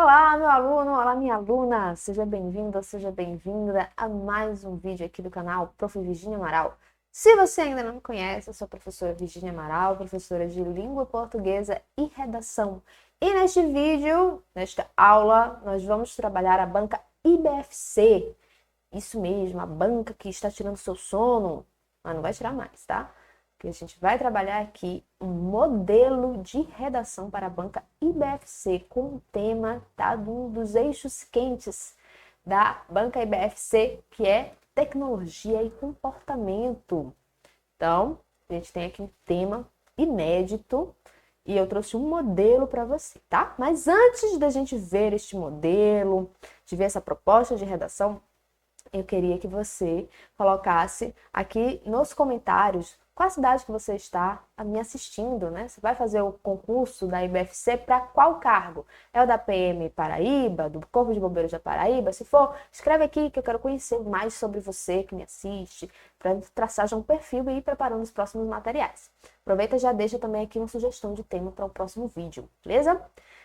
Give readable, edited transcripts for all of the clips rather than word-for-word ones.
Olá, meu aluno, olá, minha aluna! Seja bem-vindo, seja bem-vinda a mais um vídeo aqui do canal Prof. Virginia Amaral. Se você ainda não me conhece, eu sou a professora Virginia Amaral, professora de Língua Portuguesa e Redação. E neste vídeo, nesta aula, nós vamos trabalhar a banca IBFC. Isso mesmo, a banca que está tirando seu sono, mas não vai tirar mais, tá? Que a gente vai trabalhar aqui um modelo de redação para a banca IBFC com o tema, tá, um dos eixos quentes da banca IBFC, que é tecnologia e comportamento. Então, a gente tem aqui um tema inédito e eu trouxe um modelo para você, tá? Mas antes da gente ver este modelo, de ver essa proposta de redação, eu queria que você colocasse aqui nos comentários qual a cidade que você está me assistindo, né? Você vai fazer o concurso da IBFC para qual cargo? É o da PM Paraíba, do Corpo de Bombeiros da Paraíba? Se for, escreve aqui que eu quero conhecer mais sobre você que me assiste, para traçar já um perfil e ir preparando os próximos materiais. Aproveita e já deixa também aqui uma sugestão de tema para o próximo vídeo, beleza?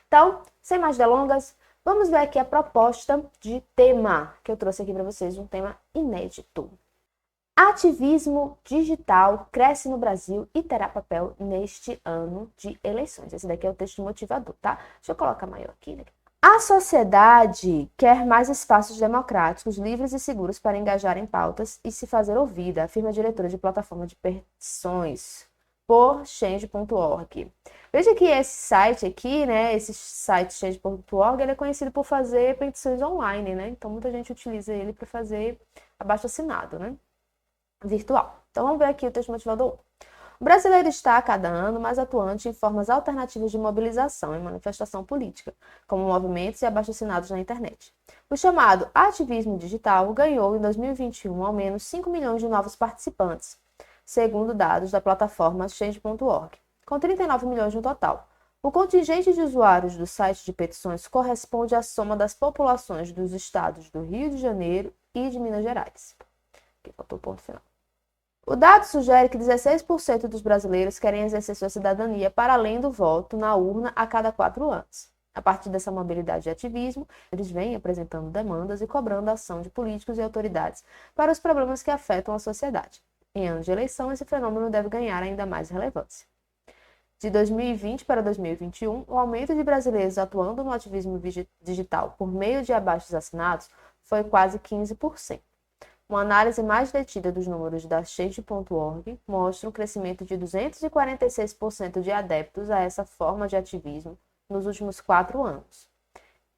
Então, sem mais delongas, vamos ver aqui a proposta de tema que eu trouxe aqui para vocês, um tema inédito. Ativismo digital cresce no Brasil e terá papel neste ano de eleições. Esse daqui é o texto motivador, tá? Deixa eu colocar maior aqui, né? A sociedade quer mais espaços democráticos, livres e seguros para engajar em pautas e se fazer ouvida, afirma a diretora de plataforma de petições por change.org. Veja que esse site aqui, né, esse site change.org, ele é conhecido por fazer petições online, né? Então muita gente utiliza ele para fazer abaixo-assinado, né? Virtual. Então vamos ver aqui o texto motivador. O brasileiro está, a cada ano, mais atuante em formas alternativas de mobilização e manifestação política, como movimentos e abaixo-assinados na internet. O chamado ativismo digital ganhou, em 2021, ao menos 5 milhões de novos participantes, segundo dados da plataforma change.org, com 39 milhões no total. O contingente de usuários do site de petições corresponde à soma das populações dos estados do Rio de Janeiro e de Minas Gerais. Aqui faltou o ponto final. O dado sugere que 16% dos brasileiros querem exercer sua cidadania para além do voto na urna a cada 4 anos. A partir dessa mobilidade e ativismo, eles vêm apresentando demandas e cobrando a ação de políticos e autoridades para os problemas que afetam a sociedade. Em anos de eleição, esse fenômeno deve ganhar ainda mais relevância. De 2020 para 2021, o aumento de brasileiros atuando no ativismo digital por meio de abaixo-assinados foi quase 15%. Uma análise mais detida dos números da change.org mostra um crescimento de 246% de adeptos a essa forma de ativismo nos últimos 4 anos.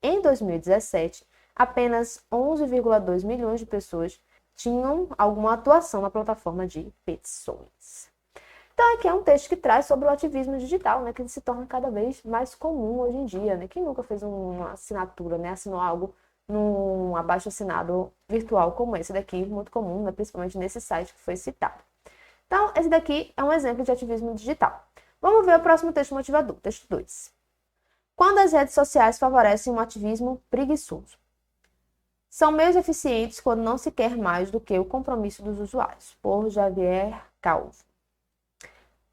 Em 2017, apenas 11,2 milhões de pessoas tinham alguma atuação na plataforma de petições. Então, aqui é um texto que traz sobre o ativismo digital, né, que se torna cada vez mais comum hoje em dia, né? Quem nunca fez uma assinatura, né, assinou algo num abaixo-assinado virtual como esse daqui, muito comum, né, principalmente nesse site que foi citado. Então, esse daqui é um exemplo de ativismo digital. Vamos ver o próximo texto motivador, texto 2. Quando as redes sociais favorecem um ativismo preguiçoso. São meios eficientes quando não se quer mais do que o compromisso dos usuários, por Javier Calvo.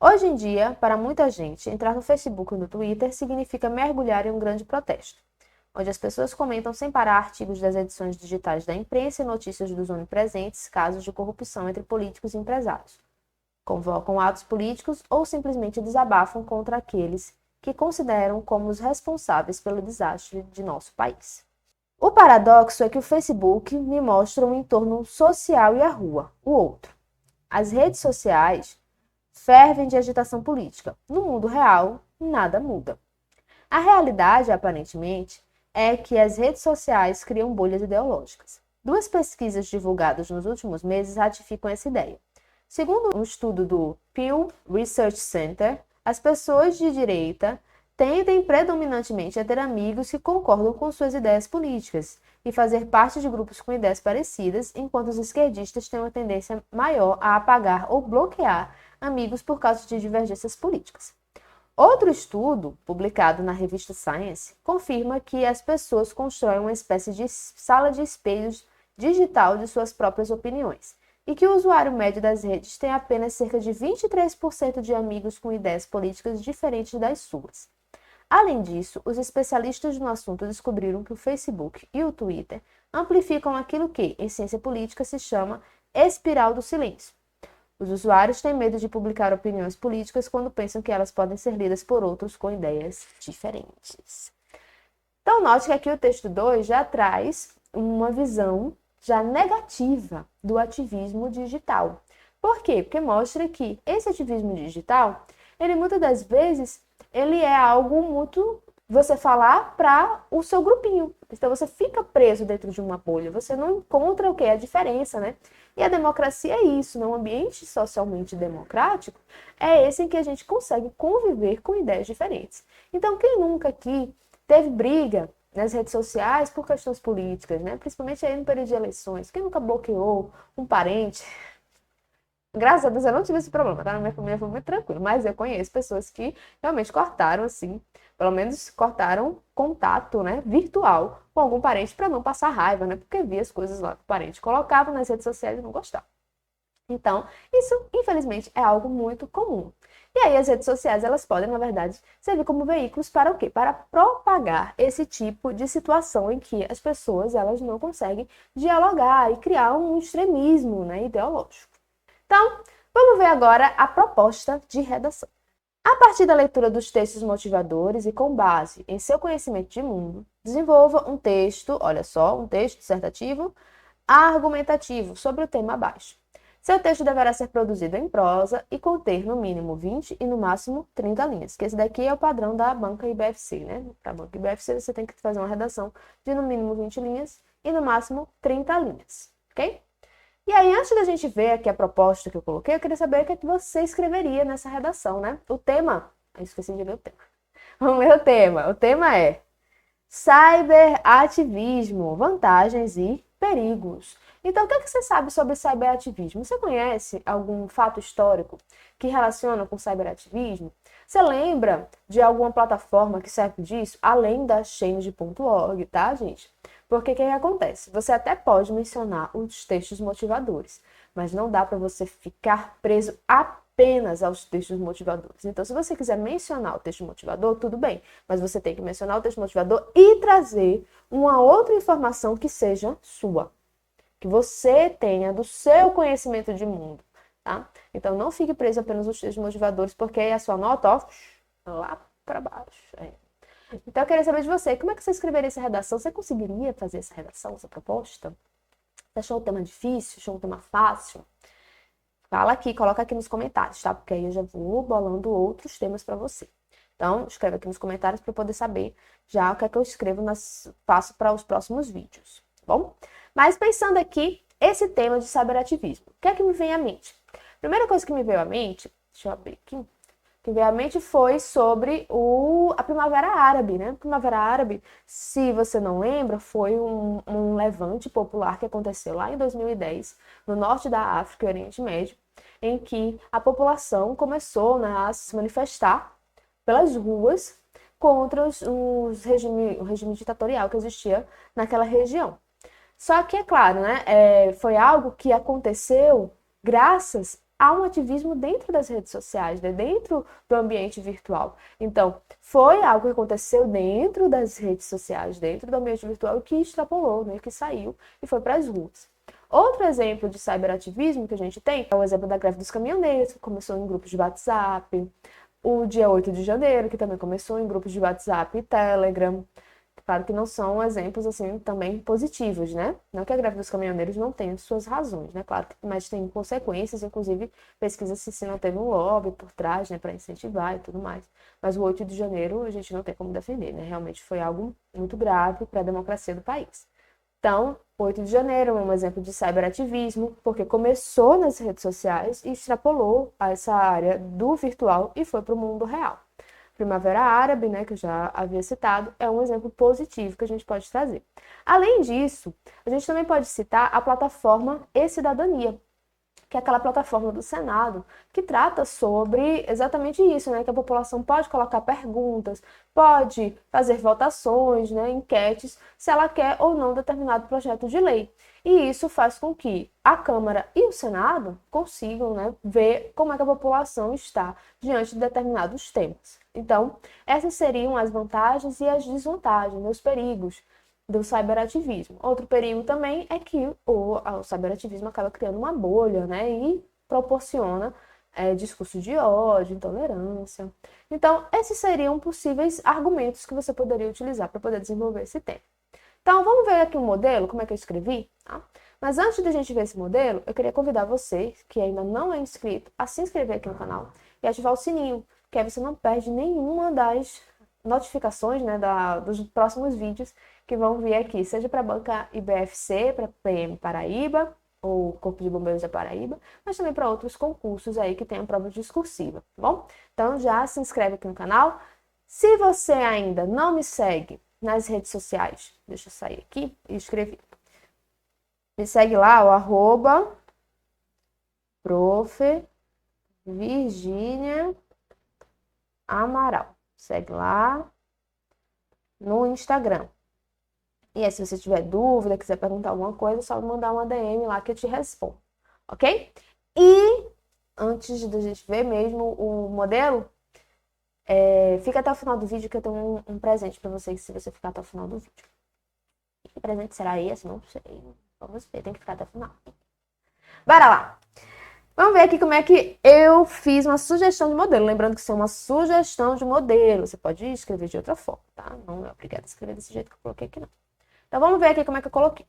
Hoje em dia, para muita gente, entrar no Facebook ou no Twitter significa mergulhar em um grande protesto, onde as pessoas comentam sem parar artigos das edições digitais da imprensa e notícias dos onipresentes casos de corrupção entre políticos e empresários. Convocam atos políticos ou simplesmente desabafam contra aqueles que consideram como os responsáveis pelo desastre de nosso país. O paradoxo é que o Facebook me mostra um entorno social e a rua, o outro. As redes sociais fervem de agitação política. No mundo real, nada muda. A realidade, aparentemente, é que as redes sociais criam bolhas ideológicas. 2 pesquisas divulgadas nos últimos meses ratificam essa ideia. Segundo um estudo do Pew Research Center, as pessoas de direita tendem predominantemente a ter amigos que concordam com suas ideias políticas e fazer parte de grupos com ideias parecidas, enquanto os esquerdistas têm uma tendência maior a apagar ou bloquear amigos por causa de divergências políticas. Outro estudo, publicado na revista Science, confirma que as pessoas constroem uma espécie de sala de espelhos digital de suas próprias opiniões, e que o usuário médio das redes tem apenas cerca de 23% de amigos com ideias políticas diferentes das suas. Além disso, os especialistas no assunto descobriram que o Facebook e o Twitter amplificam aquilo que, em ciência política, se chama espiral do silêncio. Os usuários têm medo de publicar opiniões políticas quando pensam que elas podem ser lidas por outros com ideias diferentes. Então, note que aqui o texto 2 já traz uma visão já negativa do ativismo digital. Por quê? Porque mostra que esse ativismo digital, ele muitas das vezes, ele é algo muito você falar para o seu grupinho. Então você fica preso dentro de uma bolha, você não encontra o que é a diferença, né? E a democracia é isso, né? Um ambiente socialmente democrático é esse em que a gente consegue conviver com ideias diferentes. Então quem nunca aqui teve briga nas redes sociais por questões políticas, né? Principalmente aí no período de eleições, quem nunca bloqueou um parente? Graças a Deus eu não tive esse problema, tá? Na minha família foi muito tranquilo, mas eu conheço pessoas que realmente cortaram, assim, pelo menos cortaram contato, né, virtual com algum parente para não passar raiva, né? Porque via as coisas lá que o parente colocava nas redes sociais e não gostava. Então, isso, infelizmente, é algo muito comum. E aí as redes sociais, elas podem, na verdade, servir como veículos para o quê? Para propagar esse tipo de situação em que as pessoas, elas não conseguem dialogar e criar um extremismo, né, ideológico. Então, vamos ver agora a proposta de redação. A partir da leitura dos textos motivadores e com base em seu conhecimento de mundo, desenvolva um texto, olha só, um texto dissertativo argumentativo sobre o tema abaixo. Seu texto deverá ser produzido em prosa e conter no mínimo 20 e no máximo 30 linhas, que esse daqui é o padrão da banca IBFC, né? Para a banca IBFC você tem que fazer uma redação de no mínimo 20 linhas e no máximo 30 linhas, ok? E aí, antes da gente ver aqui a proposta que eu coloquei, eu queria saber o que é que você escreveria nessa redação, né? O tema... Eu esqueci de ler o tema. Vamos ler o tema. O tema é cyberativismo, vantagens e perigos. Então, o que é que você sabe sobre cyberativismo? Você conhece algum fato histórico que relaciona com cyberativismo? Você lembra de alguma plataforma que serve disso, além da change.org, tá, gente? Porque o que acontece? Você até pode mencionar os textos motivadores, mas não dá para você ficar preso apenas aos textos motivadores. Então, se você quiser mencionar o texto motivador, tudo bem, mas você tem que mencionar o texto motivador e trazer uma outra informação que seja sua, que você tenha do seu conhecimento de mundo, tá? Então, não fique preso apenas aos textos motivadores, porque aí a sua nota, ó, lá para baixo. Então, eu queria saber de você, como é que você escreveria essa redação? Você conseguiria fazer essa redação, essa proposta? Você achou o tema difícil? Achou um tema fácil? Fala aqui, coloca aqui nos comentários, tá? Porque aí eu já vou bolando outros temas para você. Então, escreve aqui nos comentários para eu poder saber já o que é que eu escrevo, faço para os próximos vídeos, tá bom? Mas pensando aqui, esse tema de cyberativismo, o que é que me vem à mente? Primeira coisa que me veio à mente, deixa eu abrir aqui, que veio à mente foi sobre a Primavera Árabe, né? A Primavera Árabe, se você não lembra, foi um levante popular que aconteceu lá em 2010, no norte da África e Oriente Médio, em que a população começou, né, a se manifestar pelas ruas contra o regime ditatorial que existia naquela região. Só que, é claro, né, foi algo que aconteceu graças há um ativismo dentro das redes sociais, né? Dentro do ambiente virtual. Então, foi algo que aconteceu dentro das redes sociais, dentro do ambiente virtual, que extrapolou, né? Que saiu e foi para as ruas. Outro exemplo de cyberativismo que a gente tem é o exemplo da greve dos caminhoneiros, que começou em grupos de WhatsApp, o dia 8 de janeiro, que também começou em grupos de WhatsApp e Telegram. Claro que não são exemplos, assim, também positivos, né? Não que a greve dos caminhoneiros não tenha suas razões, né? Claro, mas tem consequências, inclusive pesquisa se não teve um lobby por trás, né? Para incentivar e tudo mais. Mas o 8 de janeiro a gente não tem como defender, né? Realmente foi algo muito grave para a democracia do país. Então, 8 de janeiro é um exemplo de cyberativismo, porque começou nas redes sociais e extrapolou a essa área do virtual e foi para o mundo real. Primavera Árabe, né, que eu já havia citado, é um exemplo positivo que a gente pode trazer. Além disso, a gente também pode citar a plataforma e-Cidadania, que é aquela plataforma do Senado, que trata sobre exatamente isso, né? Que a população pode colocar perguntas, pode fazer votações, né? Enquetes, se ela quer ou não determinado projeto de lei. E isso faz com que a Câmara e o Senado consigam, né, ver como é que a população está diante de determinados temas. Então, essas seriam as vantagens e as desvantagens, os perigos do cyberativismo. Outro perigo também é que o cyberativismo acaba criando uma bolha, né, e proporciona discurso de ódio, intolerância. Então, esses seriam possíveis argumentos que você poderia utilizar para poder desenvolver esse tema. Então, vamos ver aqui um modelo, como é que eu escrevi, tá? Mas antes de a gente ver esse modelo, eu queria convidar você, que ainda não é inscrito, a se inscrever aqui no canal e ativar o sininho, que aí você não perde nenhuma das notificações, né, dos próximos vídeos que vão vir aqui, seja para a banca IBFC, para PM Paraíba, ou Corpo de Bombeiros da Paraíba, mas também para outros concursos aí que tenham prova discursiva, tá bom? Então já se inscreve aqui no canal. Se você ainda não me segue nas redes sociais, deixa eu sair aqui e escrever. Me segue lá, o @Prof. Virginia Amaral. Segue lá no Instagram. E aí, se você tiver dúvida, quiser perguntar alguma coisa, é só mandar uma DM lá que eu te respondo, ok? E antes de a gente ver mesmo o modelo, fica até o final do vídeo que eu tenho um presente para vocês, se você ficar até o final do vídeo. Que presente será esse? Não sei. Vamos ver, tem que ficar até o final. Bora lá! Vamos ver aqui como é que eu fiz uma sugestão de modelo. Lembrando que isso é uma sugestão de modelo. Você pode escrever de outra forma, tá? Não é obrigado a escrever desse jeito que eu coloquei aqui, não. Então, vamos ver aqui como é que eu coloquei.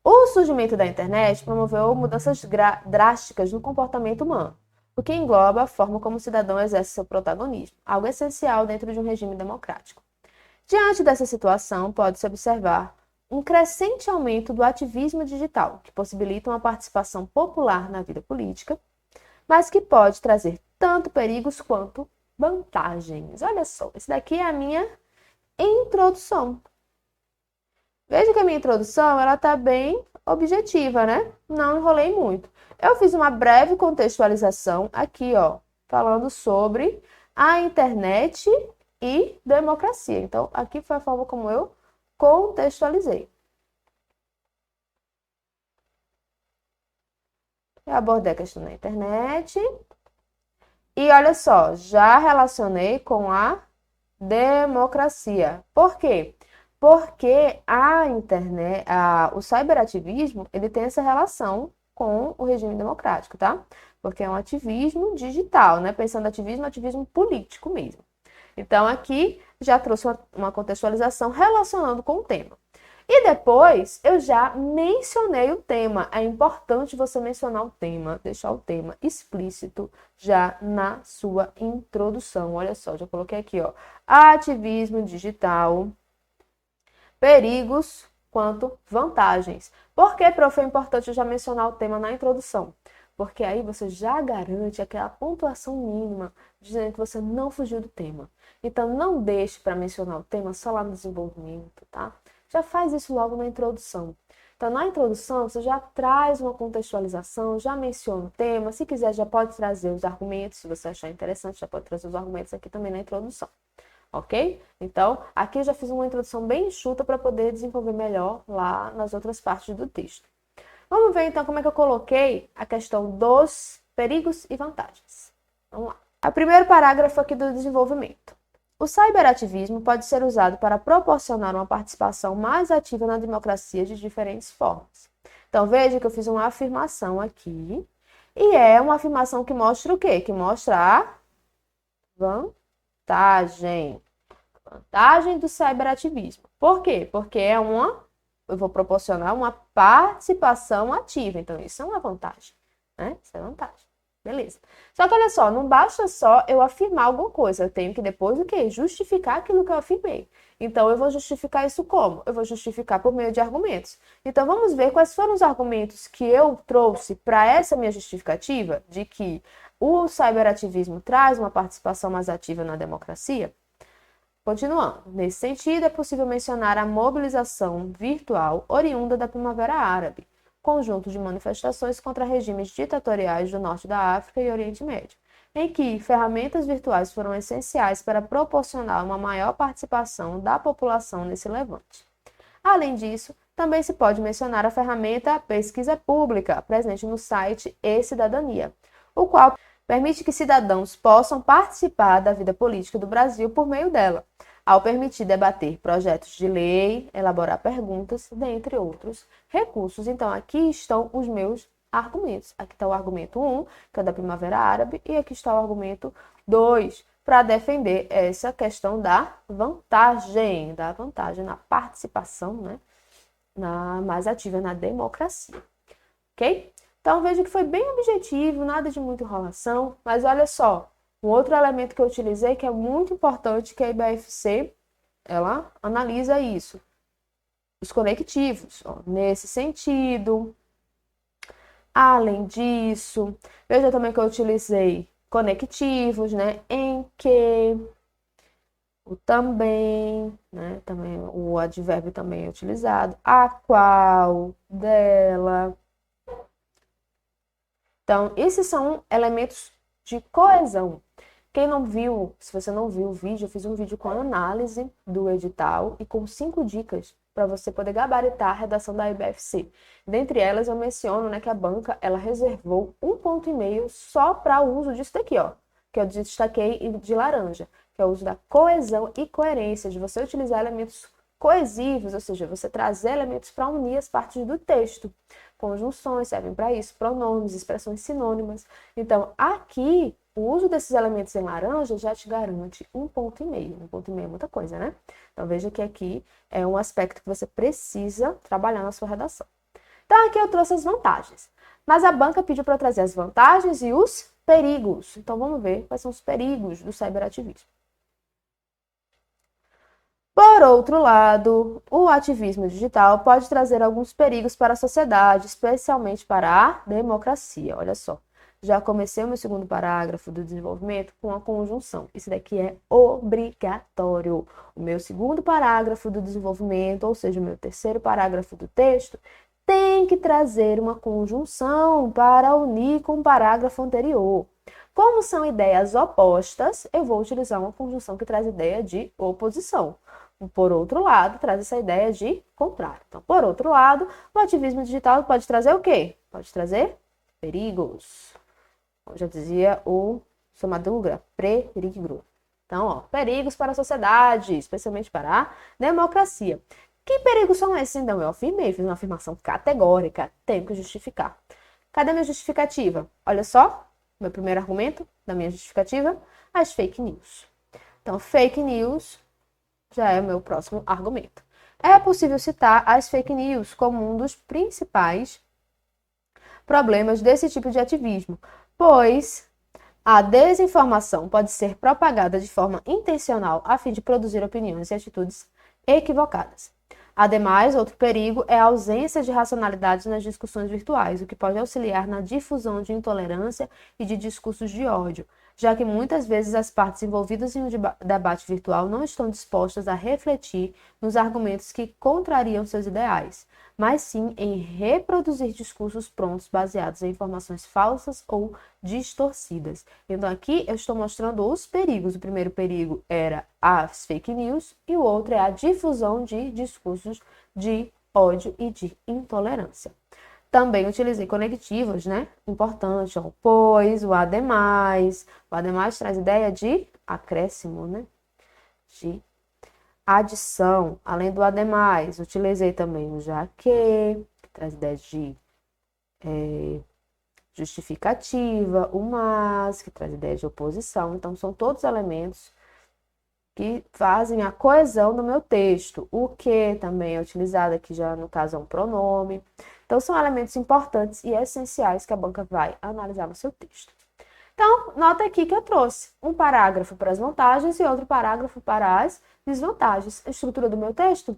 O surgimento da internet promoveu mudanças drásticas no comportamento humano, o que engloba a forma como o cidadão exerce seu protagonismo, algo essencial dentro de um regime democrático. Diante dessa situação, pode-se observar um crescente aumento do ativismo digital, que possibilita uma participação popular na vida política, mas que pode trazer tanto perigos quanto vantagens. Olha só, esse daqui é a minha introdução. Veja que a minha introdução, ela tá bem objetiva, né? Não enrolei muito. Eu fiz uma breve contextualização aqui, ó, falando sobre a internet e democracia. Então, aqui foi a forma como eu contextualizei. Eu abordei a questão da internet. E olha só, já relacionei com a democracia. Por quê? Porque a internet, o cyberativismo, ele tem essa relação com o regime democrático, tá? Porque é um ativismo digital, né? Pensando ativismo, ativismo político mesmo. Então, aqui já trouxe uma contextualização relacionando com o tema. E depois, eu já mencionei o tema. É importante você mencionar o tema, deixar o tema explícito já na sua introdução. Olha só, já coloquei aqui, ó. Ativismo digital, perigos quanto vantagens. Por que, prof, é importante eu já mencionar o tema na introdução? Porque aí você já garante aquela pontuação mínima, dizendo que você não fugiu do tema. Então, não deixe para mencionar o tema só lá no desenvolvimento, tá? Já faz isso logo na introdução. Então, na introdução, você já traz uma contextualização, já menciona o tema. Se quiser, já pode trazer os argumentos. Se você achar interessante, já pode trazer os argumentos aqui também na introdução. Ok? Então, aqui eu já fiz uma introdução bem enxuta para poder desenvolver melhor lá nas outras partes do texto. Vamos ver, então, como é que eu coloquei a questão dos perigos e vantagens. Vamos lá. O primeiro parágrafo aqui do desenvolvimento. O cyberativismo pode ser usado para proporcionar uma participação mais ativa na democracia de diferentes formas. Então, veja que eu fiz uma afirmação aqui, e é uma afirmação que mostra o quê? Que mostra a vantagem. Vantagem do cyberativismo. Por quê? Porque eu vou proporcionar uma participação ativa. Então, isso é uma vantagem, né? Isso é vantagem. Beleza. Só que olha só, não basta só eu afirmar alguma coisa, eu tenho que depois o quê? Justificar aquilo que eu afirmei. Então, eu vou justificar isso como? Eu vou justificar por meio de argumentos. Então, vamos ver quais foram os argumentos que eu trouxe para essa minha justificativa de que o cyberativismo traz uma participação mais ativa na democracia. Continuando, nesse sentido, é possível mencionar a mobilização virtual oriunda da Primavera Árabe, conjunto de manifestações contra regimes ditatoriais do Norte da África e Oriente Médio, em que ferramentas virtuais foram essenciais para proporcionar uma maior participação da população nesse levante. Além disso, também se pode mencionar a ferramenta Pesquisa Pública, presente no site E-Cidadania, o qual permite que cidadãos possam participar da vida política do Brasil por meio dela, ao permitir debater projetos de lei, elaborar perguntas, dentre outros recursos. Então, aqui estão os meus argumentos. Aqui está o argumento 1, que é da Primavera Árabe, e aqui está o argumento 2, para defender essa questão da vantagem na participação, né, mais ativa na democracia. Ok? Então, veja que foi bem objetivo, nada de muita enrolação, mas olha só, um outro elemento que eu utilizei que é muito importante, que a IBFC, ela analisa isso. Os conectivos, ó, nesse sentido. Além disso, veja também que eu utilizei conectivos, né? Em que, o também, né? Também o advérbio também é utilizado. A qual, dela. Então, esses são elementos de coesão. Quem não viu, se você não viu o vídeo, eu fiz um vídeo com análise do edital e com 5 dicas para você poder gabaritar a redação da IBFC. Dentre elas, eu menciono, né, que a banca ela reservou 1,5 ponto só para o uso disso daqui, ó, que eu destaquei de laranja, que é o uso da coesão e coerência, de você utilizar elementos coesivos, ou seja, você trazer elementos para unir as partes do texto. Conjunções servem para isso, pronomes, expressões sinônimas. Então, aqui, o uso desses elementos em laranja já te garante 1,5 ponto. 1,5 ponto é muita coisa, né? Então, veja que aqui é um aspecto que você precisa trabalhar na sua redação. Então, aqui eu trouxe as vantagens. Mas a banca pediu para eu trazer as vantagens e os perigos. Então, vamos ver quais são os perigos do cyberativismo. Por outro lado, o ativismo digital pode trazer alguns perigos para a sociedade, especialmente para a democracia. Olha só, já comecei o meu segundo parágrafo do desenvolvimento com a conjunção. Isso daqui é obrigatório. O meu segundo parágrafo do desenvolvimento, ou seja, o meu terceiro parágrafo do texto, tem que trazer uma conjunção para unir com o parágrafo anterior. Como são ideias opostas, eu vou utilizar uma conjunção que traz ideia de oposição. Por outro lado, traz essa ideia de contrário. Então, por outro lado, o ativismo digital pode trazer o quê? Pode trazer perigos. Como já dizia o seu Madruga, perigo. Então, ó, perigos para a sociedade, especialmente para a democracia. Que perigos são esses, então? Eu afirmei, fiz uma afirmação categórica, tenho que justificar. Cadê minha justificativa? Olha só, meu primeiro argumento da minha justificativa, as fake news. Então, fake news já é o meu próximo argumento. É possível citar as fake news como um dos principais problemas desse tipo de ativismo, pois a desinformação pode ser propagada de forma intencional a fim de produzir opiniões e atitudes equivocadas. Ademais, outro perigo é a ausência de racionalidade nas discussões virtuais, o que pode auxiliar na difusão de intolerância e de discursos de ódio, já que muitas vezes as partes envolvidas em um debate virtual não estão dispostas a refletir nos argumentos que contrariam seus ideais, mas sim em reproduzir discursos prontos baseados em informações falsas ou distorcidas. Então aqui eu estou mostrando os perigos. O primeiro perigo era as fake news e o outro é a difusão de discursos de ódio e de intolerância. Também utilizei conectivos, né? Importante, ó, pois, o ademais. O ademais traz ideia de acréscimo, né? De adição. Além do ademais, utilizei também o já que traz ideia de justificativa, o mas, que traz ideia de oposição. Então, são todos elementos que fazem a coesão do meu texto. O que também é utilizado aqui já, no caso, é um pronome. Então, são elementos importantes e essenciais que a banca vai analisar no seu texto. Então, nota aqui que eu trouxe um parágrafo para as vantagens e outro parágrafo para as desvantagens. A estrutura do meu texto,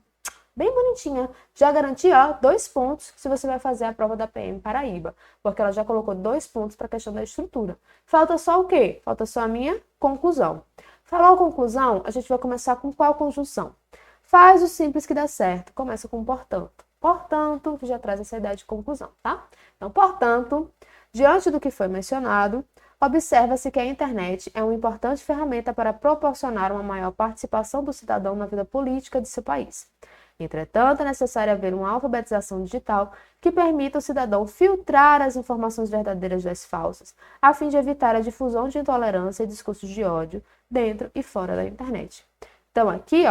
bem bonitinha. Já garanti, ó, 2 pontos se você vai fazer a prova da PM Paraíba, porque ela já colocou 2 pontos para a questão da estrutura. Falta só o quê? Falta só a minha conclusão. Falou a conclusão, a gente vai começar com qual conjunção? Faz o simples que dá certo. Começa com portanto. Portanto, já traz essa ideia de conclusão, tá? Então, portanto, diante do que foi mencionado, observa-se que a internet é uma importante ferramenta para proporcionar uma maior participação do cidadão na vida política de seu país. Entretanto, é necessário haver uma alfabetização digital que permita ao cidadão filtrar as informações verdadeiras das falsas, a fim de evitar a difusão de intolerância e discursos de ódio dentro e fora da internet. Então, aqui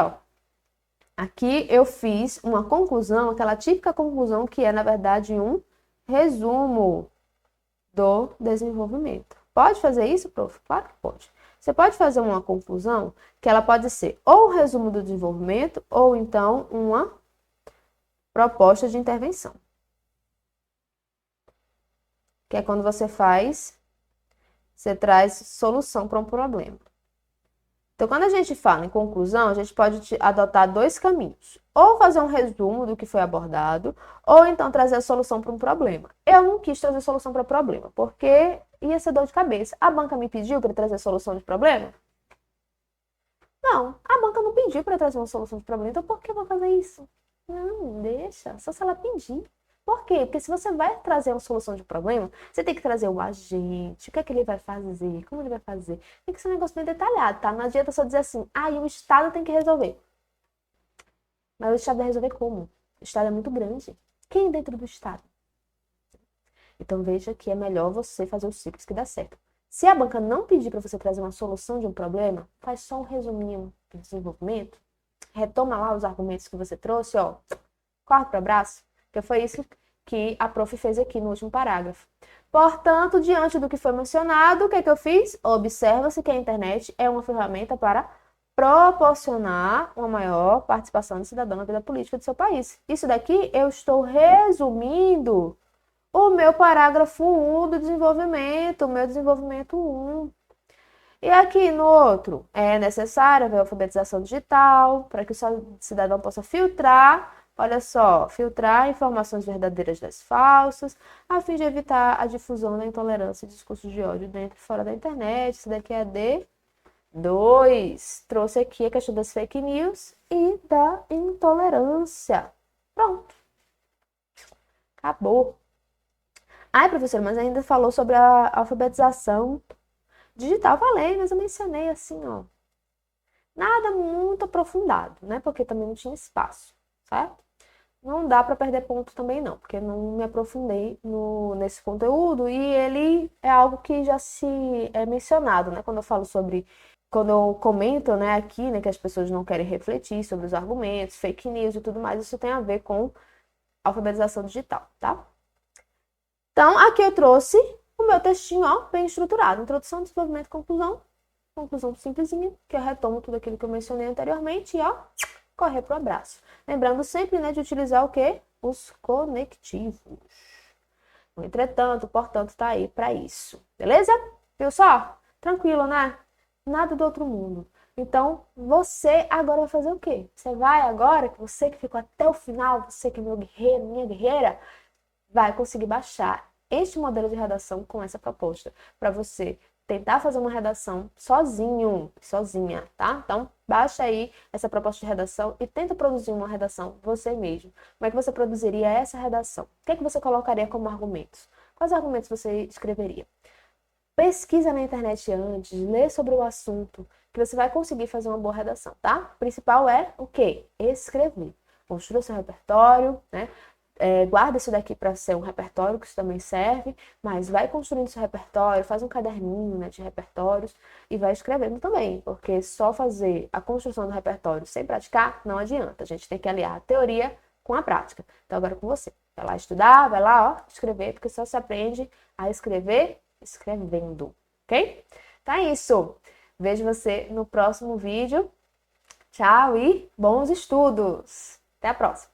eu fiz uma conclusão, aquela típica conclusão que é, na verdade, um resumo do desenvolvimento. Pode fazer isso, prof? Claro que pode. Você pode fazer uma conclusão que ela pode ser ou um resumo do desenvolvimento ou então uma proposta de intervenção. Que é quando você traz solução para um problema. Então, quando a gente fala em conclusão, a gente pode adotar dois caminhos. Ou fazer um resumo do que foi abordado, ou então trazer a solução para um problema. Eu não quis trazer solução para problema, porque ia ser dor de cabeça. A banca me pediu para trazer solução de problema? Não, a banca não pediu para trazer uma solução de problema, então por que eu vou fazer isso? Não, deixa, só se ela pedir. Por quê? Porque se você vai trazer uma solução de problema, você tem que trazer o agente, o que é que ele vai fazer, como ele vai fazer. Tem que ser um negócio bem detalhado, tá? Não adianta só dizer assim, e o Estado tem que resolver. Mas o Estado vai resolver como? O Estado é muito grande. Quem é dentro do Estado? Então veja que é melhor você fazer o simples que dá certo. Se a banca não pedir para você trazer uma solução de um problema, faz só um resuminho do desenvolvimento, retoma lá os argumentos que você trouxe, corre para o abraço, que foi isso que a prof fez aqui no último parágrafo. Portanto, diante do que foi mencionado, o que é que eu fiz? Observa-se que a internet é uma ferramenta para proporcionar uma maior participação do cidadão na vida política do seu país. Isso daqui eu estou resumindo o meu parágrafo 1 do desenvolvimento, o meu desenvolvimento 1. E aqui no outro, é necessário haver alfabetização digital para que o cidadão possa filtrar, olha só, filtrar informações verdadeiras das falsas, a fim de evitar a difusão da intolerância e discursos de ódio dentro e fora da internet. Isso daqui é D2. Trouxe aqui a questão das fake news e da intolerância. Pronto. Acabou. Ai, professora, mas ainda falou sobre a alfabetização digital. Falei, mas eu mencionei assim, nada muito aprofundado, né? Porque também não tinha espaço, certo? Não dá para perder ponto também não, porque não me aprofundei nesse conteúdo e ele é algo que já se é mencionado, né? Quando eu comento, né, aqui, né, que as pessoas não querem refletir sobre os argumentos, fake news e tudo mais, isso tem a ver com alfabetização digital, tá? Então, aqui eu trouxe o meu textinho, bem estruturado. Introdução, desenvolvimento, conclusão. Conclusão simplesinha, que eu retomo tudo aquilo que eu mencionei anteriormente e, correr pro abraço. Lembrando sempre, né, de utilizar o quê? Os conectivos. Entretanto, portanto, tá aí para isso. Beleza? Viu só? Tranquilo, né? Nada do outro mundo. Então, você agora vai fazer o quê? Você vai agora, você que ficou até o final, você que é meu guerreiro, minha guerreira, vai conseguir baixar este modelo de redação com essa proposta para você tentar fazer uma redação sozinha, tá? Então, baixa aí essa proposta de redação e tenta produzir uma redação você mesmo. Como é que você produziria essa redação? O que é que você colocaria como argumentos? Quais argumentos você escreveria? Pesquisa na internet antes, lê sobre o assunto, que você vai conseguir fazer uma boa redação, tá? O principal é o quê? Escrever. Construa seu repertório, né? Guarda isso daqui para ser um repertório, que isso também serve, mas vai construindo seu repertório, faz um caderninho, né, de repertórios e vai escrevendo também, porque só fazer a construção do repertório sem praticar não adianta. A gente tem que aliar a teoria com a prática. Então agora é com você. Vai lá estudar, vai lá, escrever, porque só se aprende a escrever escrevendo, ok? Então é isso. Vejo você no próximo vídeo. Tchau e bons estudos! Até a próxima!